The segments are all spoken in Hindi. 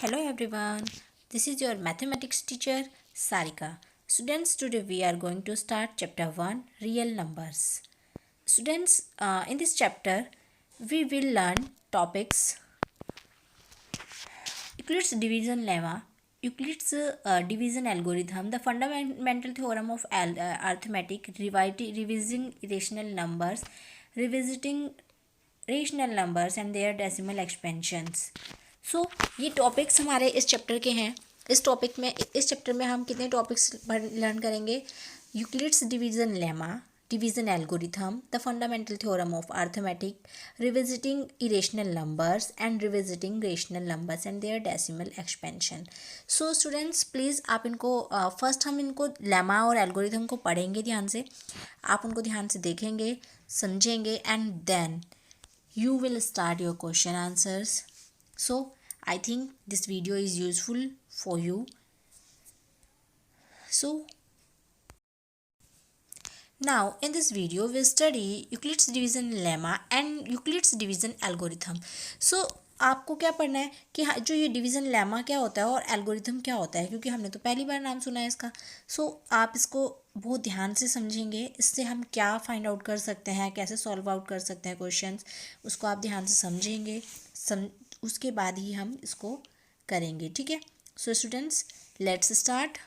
Hello everyone, this is your mathematics teacher Sarika. Students, today we are going to start chapter 1 Real Numbers. Students, in this chapter we will learn topics Euclid's division lemma, Euclid's division algorithm, the fundamental theorem of arithmetic, revising irrational numbers, revisiting rational numbers and their decimal expansions. So ये टॉपिक्स हमारे इस चैप्टर के हैं. इस चैप्टर में हम कितने टॉपिक्स लर्न करेंगे? Euclid's division lemma, division algorithm, the fundamental theorem of arithmetic, revisiting irrational numbers and revisiting rational numbers and their decimal expansion. So students please आप इनको फर्स्ट हम इनको लेमा और एल्गोरिथम को पढ़ेंगे ध्यान से. आप उनको ध्यान से देखेंगे, समझेंगे and then you will start your question answers. So I think this video is useful for you. So now in this video we'll study Euclid's division lemma and Euclid's division algorithm. So आपको क्या पढ़ना है कि जो ये डिवीज़न लेमा क्या होता है और एल्गोरिथम क्या होता है, क्योंकि हमने तो पहली बार नाम सुना है इसका. सो आप इसको बहुत ध्यान से समझेंगे. इससे हम क्या फाइंड आउट कर सकते हैं, कैसे सॉल्व आउट कर सकते हैं क्वेश्चंस, उसको आप ध्यान से समझेंगे. उसके बाद ही हम इसको करेंगे. ठीक है. So students, let's start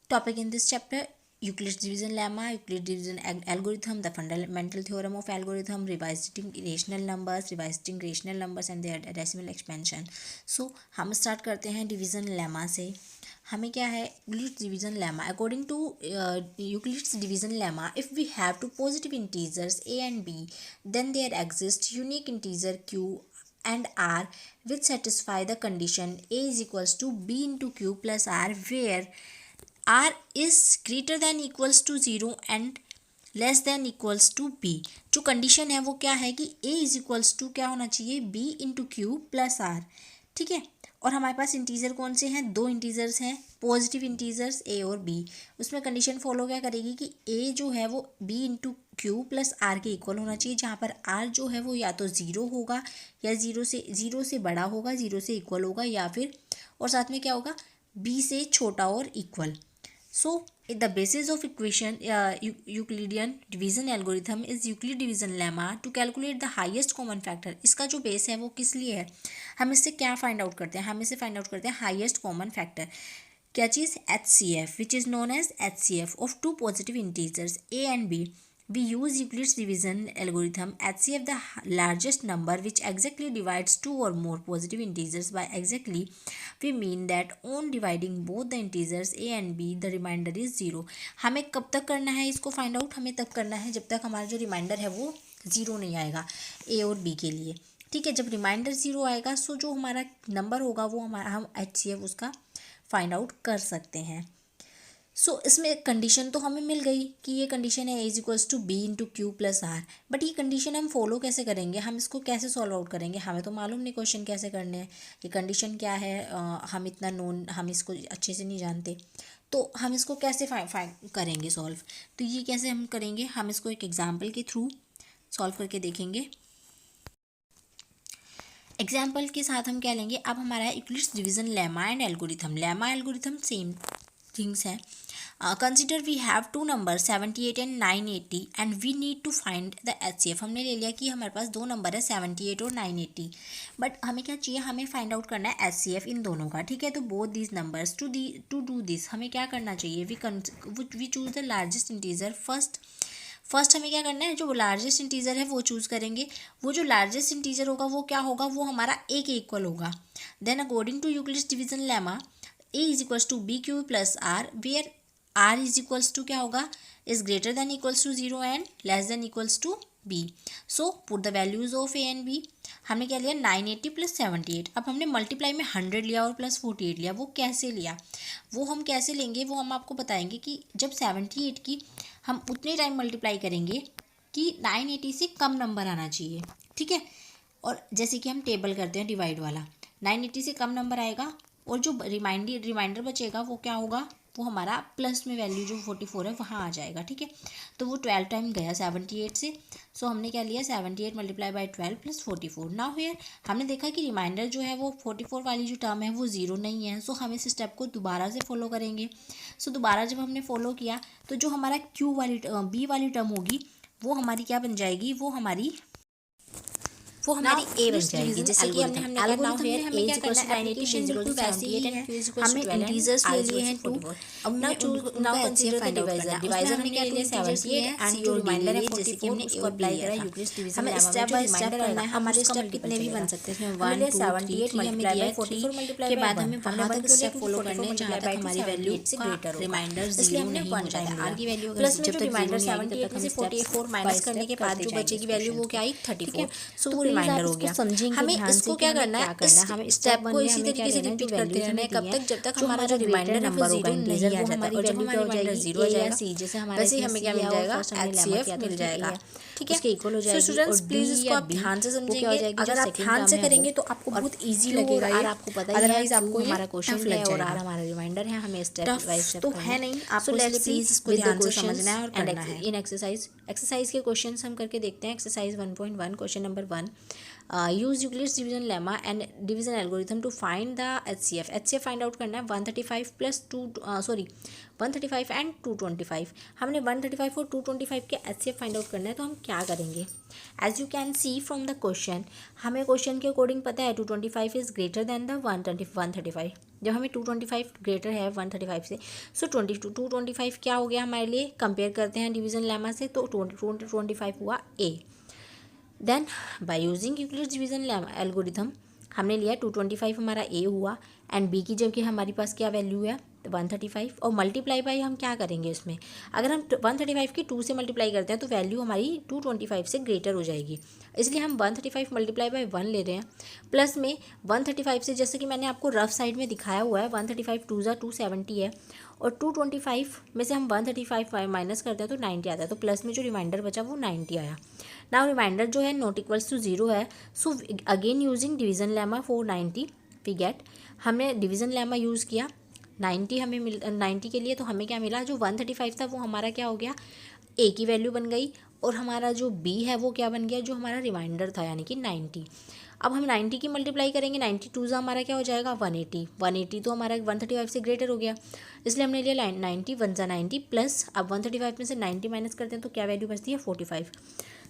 topic in this chapter. Euclid's division lemma, Euclid's division algorithm, the fundamental theorem of algorithm, revisiting rational numbers and their decimal expansion. So हम स्टार्ट करते हैं डिवीज़न लेमा से. हमें क्या है Euclid's division lemma? According to Euclid's division lemma, if we have two positive integers a and b, then there exists unique integer q and r which satisfy the condition a is equals to b into q plus r, where r is greater than equals to 0 and less than equals to b. जो कंडीशन है वो क्या है कि a इज इक्वल्स टू क्या होना चाहिए, b into Q plus R. ठीक है. और हमारे पास इंटीजर कौन से हैं? दो इंटीजर्स हैं, पॉजिटिव इंटीजर्स a और b. उसमें कंडीशन फॉलो क्या करेगी कि a जो है वो b into Q plus R के इक्वल होना चाहिए, जहाँ पर r जो है वो या तो ज़ीरो होगा या ज़ीरो से बड़ा होगा, ज़ीरो से इक्वल होगा, या फिर और साथ में क्या होगा, b से छोटा और equal. So the basis of equation Euclidean division algorithm is Euclid division lemma to calculate the highest common factor. इसका जो बेस है वो किस लिए है? हम इससे क्या फाइंड आउट करते हैं? हम इससे फाइंड आउट करते हैं हाईएस्ट कॉमन फैक्टर. क्या चीज़? HCF, which is known as HCF of two positive integers a and b. We use Euclid's division algorithm. HCF the largest number which exactly divides two or more positive integers. By exactly we mean that on dividing both the integers a and b the remainder is 0. हमें कब तक करना है इसको फाइंड आउट? हमें तब करना है जब तक हमारा जो रिमाइंडर है वो ज़ीरो नहीं आएगा a और b के लिए. ठीक है. जब रिमाइंडर ज़ीरो आएगा सो जो हमारा नंबर होगा वो हमारा हम HCF उसका फाइंड आउट कर सकते हैं. सो इसमें कंडीशन तो हमें मिल गई कि ये कंडीशन है a is equals to B into Q plus R. But ये कंडीशन हम फॉलो कैसे करेंगे? हम इसको कैसे सॉल्व आउट करेंगे? हमें तो मालूम नहीं क्वेश्चन कैसे करने हैं. ये कंडीशन क्या है, हम इसको अच्छे से नहीं जानते. तो हम इसको कैसे करेंगे सॉल्व? तो ये कैसे हम करेंगे? हम इसको एक एग्जाम्पल के थ्रू सॉल्व करके देखेंगे. एग्जाम्पल के साथ हम क्या लेंगे? अब हमारा है Euclid's division lemma and algorithm. Lemma algorithm same things हैं. Consider we have two number 78 and 980 and we need to find the HCF. हमने ले लिया कि हमारे पास दो नंबर है 78 और 980. बट हमें क्या चाहिए? हमें फाइंड आउट करना है HCF इन दोनों का. ठीक है. तो both these numbers to do this हमें क्या करना चाहिए? We choose the largest integer first हमें क्या करना है? जो लार्जेस्ट इंटीजर है वो चूज़ करेंगे. वो जो लार्जेस्ट इंटीजर होगा वो क्या होगा? वो हमारा a के इक्वल होगा. Then according to Euclid's division lemma a is equals to B Q plus R, where r is equals to क्या होगा? Is greater than equals to 0 and less than equals to b. So put the values of a and b. हमने क्या लिया? 980 प्लस 78. अब हमने मल्टीप्लाई में 100 लिया और प्लस 48 लिया. वो कैसे लिया? वो हम कैसे लेंगे वो हम आपको बताएंगे कि जब 78 की हम उतने टाइम मल्टीप्लाई करेंगे कि 980 से कम नंबर आना चाहिए. ठीक है. और जैसे कि हम टेबल करते हैं डिवाइड वाला, 980 से कम नंबर आएगा और जो रिमाइंडर बचेगा वो क्या होगा? वो हमारा प्लस में वैल्यू जो 44 है वहाँ आ जाएगा, ठीक है। तो वो 12 टाइम गया 78 से, सो हमने क्या लिया 78 multiply by 12 plus 44। Now here हमने देखा कि रिमाइंडर जो है वो 44 वाली जो टर्म है वो ज़ीरो नहीं है, सो हम इस स्टेप को दोबारा से फॉलो करेंगे। सो दोबारा जब हमने फॉलो किया तो जो हमारा बी वाली टर्म होगी वो हमारी क्या बन जाएगी, वो हमारी ए बन जाएगी। जैसे कि हमने एल्गोरिथम में हमें क्या करना है, एप्लीकेशन बिल्कुल वैसे ही है, हमने इंटीजर्स ले लिए हैं 2। अब नाउ कंसीडर द डिवाइजर हमने क्या लिया 78 एंड जो रिमाइंडर है 44, जैसे कि हमने उसको अप्लाई करा यूक्लिड्स डिवीजन हमें स्टेप बाय स्टेप करना है। हमारे स्टेप कितने भी बन सकते हैं, 1 2 3 हमें दिया है 44 के बाद हमें वहां तक स्टेप फॉलो करने हैं जहां तक हमारी वैल्यू से ग्रेटर हो, रिमाइंडर जीरो नहीं हो जाता। आर की वैल्यू प्लस में जो रिमाइंडर 78 में से 44 माइनस करने के बाद जो बचेगी वैल्यू वो क्या आई 34, सो वो रिमाइंडर हो गया। हमें इसको क्या करना है, इस स्टेप को इसी तरीके से रिपीट करते रहना है कब तक, जब तक हमारा जो रिमाइंडर नंबर होगा नहीं आ जाता, और जब हमारा रिमाइंडर जीरो आ जाएगा जैसे हमारे वैसे हमें क्या मिल जाएगा, एचसीएफ मिल जाएगा, ठीक है। उसके इक्वल हो जाएगी। सो स्टूडेंट्स प्लीज इसको आप ध्यान से समझेंगे, अगर आप ध्यान से करेंगे तो आपको बहुत इजी लगेगा ये, और आपको पता ही है अदरवाइज आपको हमारा क्वेश्चन है और हमारा रिमाइंडर है, हमें स्टेप बाय स्टेप तो है नहीं, आपको प्लीज इसको ध्यान से समझना है और करना है। इन एक्सरसाइज के क्वेश्चंस हम करके देखते हैं। Exercise 1.1 question number 1, use Euclid's division lemma and division algorithm to find the HCF find out करना है 135 प्लस 135 एंड 225। हमने 135 और 225 के एचसीएफ फाइंड आउट करना है, तो हम क्या करेंगे, as you can see from the question, हमें क्वेश्चन के अकॉर्डिंग पता है 225 इज ग्रेटर देन द 135। जब हमें 225 ग्रेटर है 135 से, सो 225 क्या हो गया हमारे लिए, कंपेयर करते हैं डिवीजन लेमा से, तो 225 हुआ A. Then by using Euclid's division algorithm हमने लिया 225 हमारा ए हुआ, एंड बी की जबकि हमारे पास क्या वैल्यू है 135, और मल्टीप्लाई बाई हम क्या करेंगे इसमें, अगर हम 135 की 2 से मल्टीप्लाई करते हैं तो वैल्यू हमारी 225 से ग्रेटर हो जाएगी, इसलिए हम 135 मल्टीप्लाई बाई 1 ले रहे हैं। प्लस में 135 से, जैसे कि मैंने आपको रफ साइड में दिखाया हुआ है, 135 2 270 है, और 225 में से हम 135 माइनस करते हैं तो 90 आता है, तो प्लस में जो रिमाइंडर बचा वो 90 आया। नाउ रिमाइंडर जो है नॉट इक्वल्स टू 0 है, so again using division lemma 490 we get, हमने डिवीजन लेमा यूज़ किया 90 हमें 90 के लिए, तो हमें क्या मिला, जो 135 था वो हमारा क्या हो गया, ए की वैल्यू बन गई, और हमारा जो बी है वो क्या बन गया, जो हमारा रिमाइंडर था यानी कि 90। अब हम 90 की मल्टीप्लाई करेंगे, 92 से हमारा क्या हो जाएगा 180 तो हमारा 135 से ग्रेटर हो गया, इसलिए हमने लिया 90 1 जा 90 प्लस, अब 135 में से 90 माइनस करते हैं तो क्या वैल्यू बचती है 45।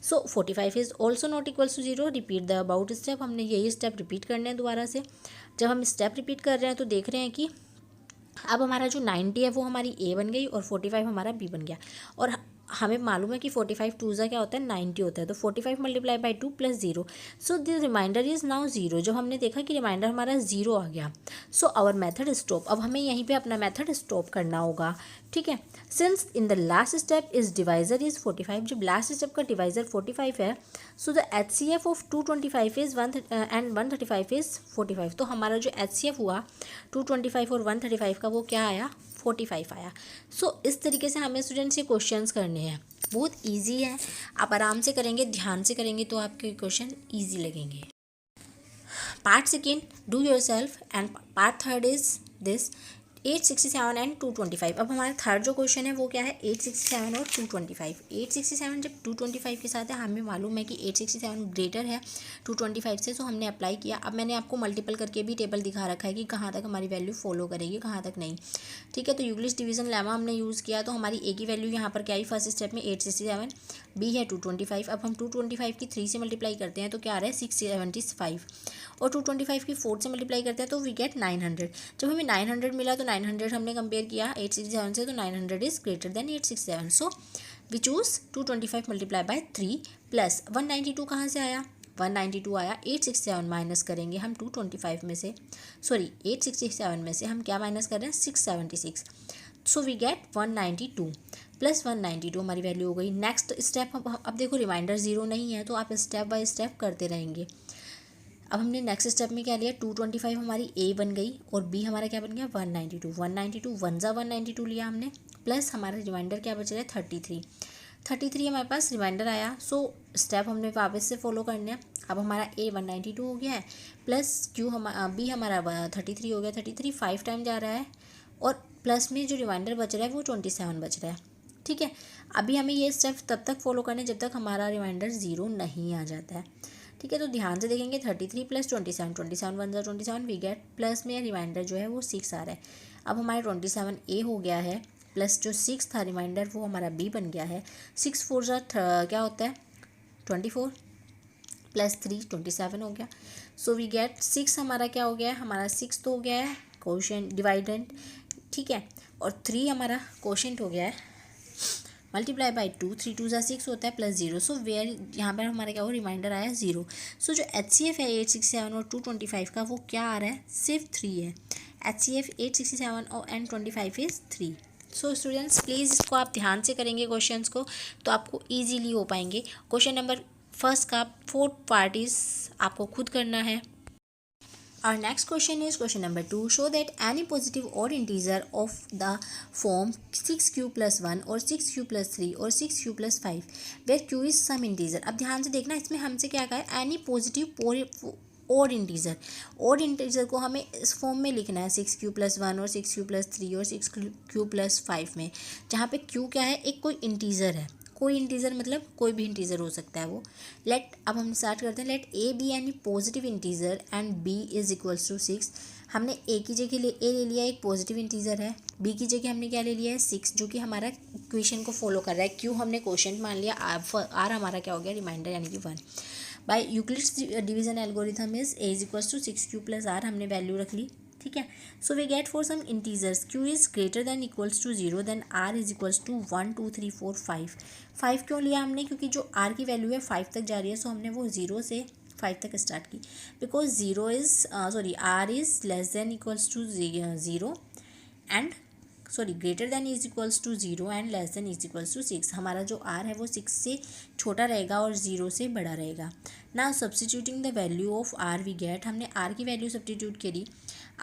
So 45 is also not equals to 0, repeat the about step, हमने यही स्टेप रिपीट करने हैं दोबारा से। जब हम स्टेप रिपीट कर रहे हैं तो देख रहे हैं कि अब हमारा जो 90 है वो हमारी ए बन गई और 45 हमारा बी बन गया, और हमें मालूम है कि 45 2 जा क्या होता है 90 होता है, तो 45 multiply by 2 plus 0, so the remainder is now 0। जब हमने देखा कि रिमाइंडर हमारा 0 आ गया, सो आवर मेथड स्टॉप, अब हमें यहीं पे अपना मेथड स्टॉप करना होगा, ठीक है। Since in the last step is divisor is 45, जब लास्ट स्टेप का डिवाइजर 45 है, so the HCF of 225 is 1 and 135 is 45, तो हमारा जो एचसीएफ हुआ 225 और 135 का वो क्या आया 45 आया। सो इस तरीके से हमें स्टूडेंट्स ये क्वेश्चंस करने हैं, बहुत इजी है, आप आराम से करेंगे, ध्यान से करेंगे तो आपके क्वेश्चन इजी लगेंगे। Part second do your self, and part third is this 867 and 225। अब हमारा थर्ड जो क्वेश्चन है वो क्या है 867 और 225। 867 जब 225 के साथ है, हमें मालूम है कि 867 ग्रेटर है 225 से, सो हमने अप्लाई किया। अब मैंने आपको मल्टीपल करके भी टेबल दिखा रखा है कि कहाँ तक हमारी वैल्यू फॉलो करेगी, कहाँ तक नहीं, ठीक है। तो यूक्लिड्स डिवीजन लेमा हमने यूज़ किया, तो हमारी ए की वैल्यू यहाँ पर क्या आई फर्स्ट स्टेप में 867, बी है 225। अब हम 225 की 3 से मल्टीप्लाई करते हैं तो क्या आ रहा है 675, और 225 की 4 से मल्टीप्लाई करते हैं तो वी गेट 900। जब हमें 900 मिला तो 900 हमने कंपेयर किया 867 से, तो 900 is greater than 867, so we choose 225 multiply by 3 plus 192 कहाँ से आया 192 आया, 867 माइनस करेंगे हम 225 में से, सॉरी 867 में से हम क्या माइनस कर रहे हैं 676, सो वी गेट 192 प्लस 192 हमारी वैल्यू हो गई। नेक्स्ट स्टेप, अब देखो रिमाइंडर 0 नहीं है तो आप स्टेप बाय स्टेप करते रहेंगे। अब हमने नेक्स्ट स्टेप में क्या लिया 225 हमारी ए बन गई और बी हमारा क्या बन गया 192 1 जा 192 लिया हमने, प्लस हमारा रिमाइंडर क्या बच रहा है 33 हमारे पास रिमाइंडर आया। सो स्टेप हमने वापस से फॉलो करने हैं। अब हमारा ए 192 हो गया है, प्लस क्यू बी हमारा 33 हो गया, 33 5 टाइम जा रहा है, और प्लस में जो रिमाइंडर बच रहा है वो 27 बच रहा है। ठीक है, अभी हमें ये स्टेप तब तक फॉलो करना है जब तक हमारा रिमाइंडर 0 नहीं आ जाता है। ठीक है, तो ध्यान से देखेंगे 33 प्लस 27, 27 1 27 वी गेट, प्लस में रिमाइंडर जो है वो 6 आ रहा है। अब हमारे 27 ए हो गया है, प्लस जो 6 था रिमाइंडर वो हमारा बी बन गया है। 6 4 क्या होता है 24, प्लस 3 27 हो गया। सो वी गेट 6 हमारा क्या हो गया है, हमारा 6 तो हो गया है कोशेंट डिवाइडेंट। ठीक है, और 3 हमारा कोशेंट हो गया है मल्टीप्लाई बाई 2, 3 2 6 होता है, प्लस 0। सो वेयर यहाँ पर हमारा क्या हो रिमाइंडर आया 0। सो जो HCF है 867 और 225 का वो क्या आ रहा है, सिर्फ 3 है। HCF 867 और and 25 is 3। So students please इसको आप ध्यान से करेंगे क्वेश्चंस को तो आपको ईजीली हो पाएंगे। क्वेश्चन नंबर फर्स्ट का 4 पार्टीज आपको खुद करना है। Our next question is question number 2. Show that any positive odd integer of the form 6q plus 1 or 6q plus 3 or 6q plus 5 where q is some integer. अब ध्यान से देखना, इसमें हमसे क्या कहा है, any positive odd integer. Odd integer को हमें इस फॉर्म में लिखना है 6q प्लस 1 और 6q प्लस 3 और 6q प्लस 5 में, जहाँ पे q क्या है, एक कोई इंटीजर है। कोई इंटीजर मतलब कोई भी इंटीजर हो सकता है वो। लेट, अब हम स्टार्ट करते हैं। Let A be any positive integer and B is equals to 6। हमने ए की जगह ए ले लिया, एक पॉजिटिव इंटीजर है। बी की जगह हमने क्या ले लिया है 6, जो कि हमारा इक्वेशन को फॉलो कर रहा है। क्यू हमने क्वोशंट मान लिया, आर हमारा क्या हो गया रिमाइंडर यानी कि 1। By Euclid's division algorithm is A is equals to 6q plus R, हमने वैल्यू रख ली। ठीक है, so we get for some integers q is greater than equals to 0 then r is equals to 1 2 3 4 5। 5 क्यों लिया हमने, क्योंकि जो r की वैल्यू है 5 तक जा रही है, सो हमने वो 0 से 5 तक स्टार्ट की। Because 0 is r is less than equals to 0 and greater than is equals to 0 and less than is equals to 6। हमारा जो r है वो 6 से छोटा रहेगा और 0 से बड़ा रहेगा। ना substituting the value of r we get, हमने r की वैल्यू सब्सटीट्यूट करी,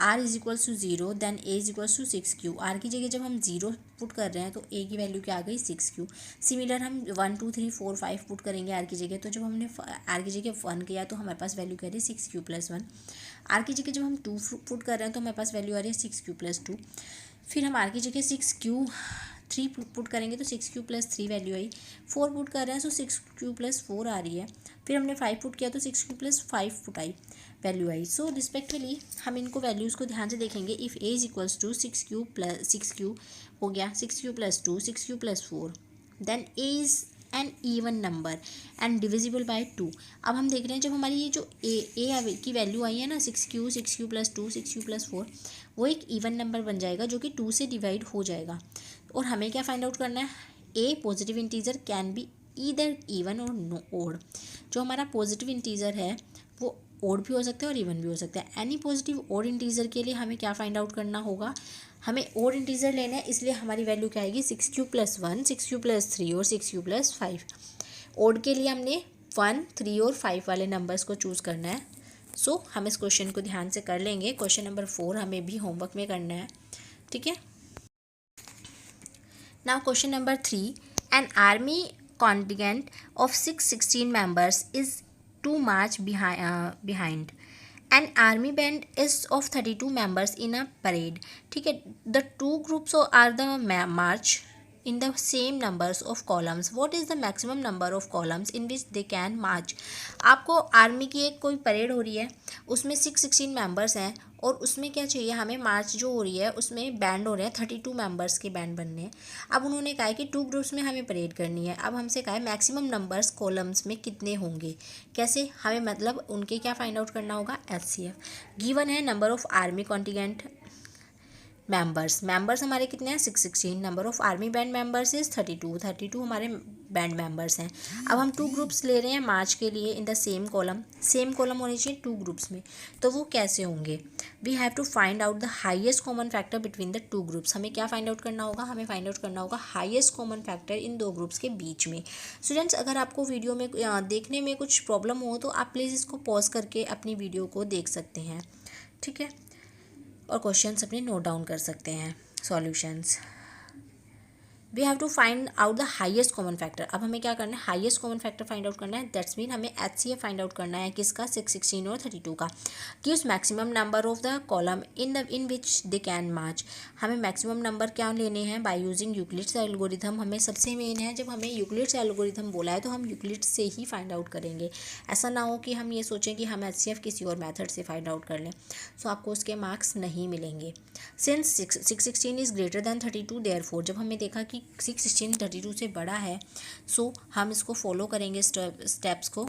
r is equals to 0 then a is equals to 6q। r की जगह जब हम 0 पुट कर रहे हैं तो a की वैल्यू क्या आ गई 6q। सिमिलर हम 1 2 3 4 5 पुट करेंगे r की जगह, तो जब हमने r की जगह 1 किया तो हमारे पास वैल्यू कह रही है 6q प्लस 1। r की जगह जब हम 2 पुट कर रहे हैं तो हमारे पास वैल्यू आ रही है 6q प्लस 2। फिर हम r की जगह 6q 3 पुट करेंगे तो 6q प्लस 3 वैल्यू आई। 4 पुट कर रहे हैं तो 6q प्लस 4 आ रही है। फिर हमने 5 पुट किया तो 6q प्लस 5 पुट आई, वैल्यू आई। सो रिस्पेक्टिवली हम इनको वैल्यूज़ को ध्यान से देखेंगे। If a is equals to 6q हो गया 6q plus 2 6q plus 4 then a is an even number and divisible by 2। अब हम देख रहे हैं जब हमारी ये जो ए की वैल्यू आई है ना 6q प्लस 2 6q प्लस 4, वो एक इवन नंबर बन जाएगा जो कि 2 से डिवाइड हो जाएगा। और हमें क्या फाइंड आउट करना है, a positive integer can be either even or no odd. जो हमारा पॉजिटिव इंटीजर है वो ओड भी हो सकता है और इवन भी हो सकता है। एनी पॉजिटिव ओड इंटीजर के लिए हमें क्या फाइंड आउट करना होगा, हमें ओड इंटीजर लेना है, इसलिए हमारी वैल्यू क्या आएगी 6q प्लस 1 6q प्लस 3 और 6q प्लस 5। ओड के लिए हमने 1 3 और 5 वाले नंबर्स को चूज़ करना है। सो हम इस क्वेश्चन को ध्यान से कर लेंगे। क्वेश्चन नंबर 4 हमें भी होमवर्क में करना है। ठीक है, now question number 3, an army contingent of 616 members is to march behind an army band is of 32 members in a parade. ठीक है, the two groups are the march in the same numbers of columns. What is the maximum number of columns in which they can march? आपको आर्मी की एक कोई परेड हो रही है, उसमें 616 मेंबर्स हैं और उसमें क्या चाहिए हमें, मार्च जो हो रही है उसमें बैंड हो रहे हैं 32 मेंबर्स के बैंड बनने हैं। अब उन्होंने कहा है कि 2 ग्रुप्स में हमें परेड करनी है। अब हमसे कहा है मैक्सिमम नंबर्स कॉलम्स में कितने होंगे, कैसे हमें मतलब उनके क्या फाइंड आउट करना होगा, HCF। गिवन है number of army contingent members हमारे कितने हैं 616। Number of army band members is 32 हमारे बैंड मेंबर्स हैं। अब हम 2 ग्रुप्स ले रहे हैं मार्च के लिए इन द सेम कॉलम होने चाहिए 2 ग्रुप्स में, तो वो कैसे होंगे, we have to find out the highest common factor between the 2 groups. हमें क्या फाइंड आउट करना होगा, हमें फाइंड आउट करना होगा highest common factor in 2 groups के बीच में। स्टूडेंट्स अगर आपको वीडियो में देखने में कुछ प्रॉब्लम हो तो आप प्लीज़ इसको पॉज करके अपनी वीडियो को देख सकते हैं। ठीक है, और क्वेश्चंस अपने नोट डाउन कर सकते हैं solutions. We have to find out the highest common factor. अब हमें क्या करना है, highest common factor find out करना है। दैट्स मीन हमें HCF फाइंड आउट करना है किसका, 6, 16 और 32 का। Gives maximum number of the column in which they can march. हमें मैक्सिमम नंबर क्या लेने हैं, बाय यूजिंग यूक्लिड्स एल्गोरिथम। हमें सबसे मेन है, जब हमें यूक्लिड्स एल्गोरिथम बोला है तो हम यूक्लिड्स से ही फाइंड आउट करेंगे। ऐसा ना हो कि हम ये सोचें कि हम HCF किसी और मेथड से फाइंड आउट कर लें, सो आपको उसके मार्क्स नहीं मिलेंगे। Since 616 is greater than 32, therefore जब हमने देखा कि 616 32 से बड़ा है, सो हम इसको फॉलो करेंगे स्टेप्स को।